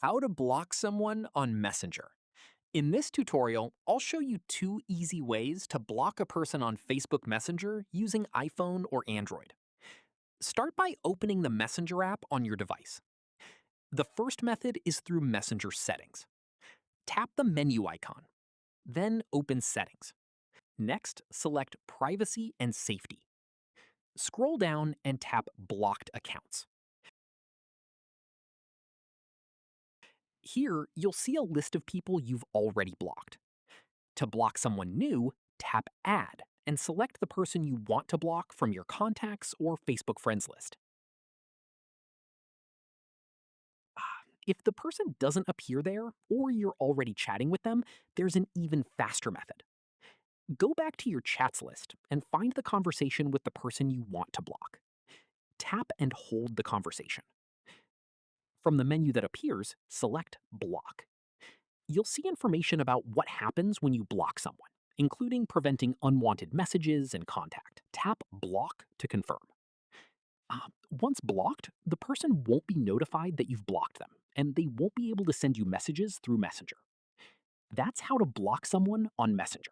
How to block someone on Messenger. In this tutorial, I'll show you two easy ways to block a person on Facebook Messenger using iPhone or Android. Start by opening the Messenger app on your device. The first method is through Messenger settings. Tap the menu icon, then open Settings. Next, select Privacy and Safety. Scroll down and tap Blocked Accounts. Here, you'll see a list of people you've already blocked. To block someone new, tap Add and select the person you want to block from your contacts or Facebook friends list. If the person doesn't appear there or you're already chatting with them, there's an even faster method. Go back to your chats list and find the conversation with the person you want to block. Tap and hold the conversation. From the menu that appears, select Block. You'll see information about what happens when you block someone, including preventing unwanted messages and contact. Tap Block to confirm. Once blocked, the person won't be notified that you've blocked them, and they won't be able to send you messages through Messenger. That's how to block someone on Messenger.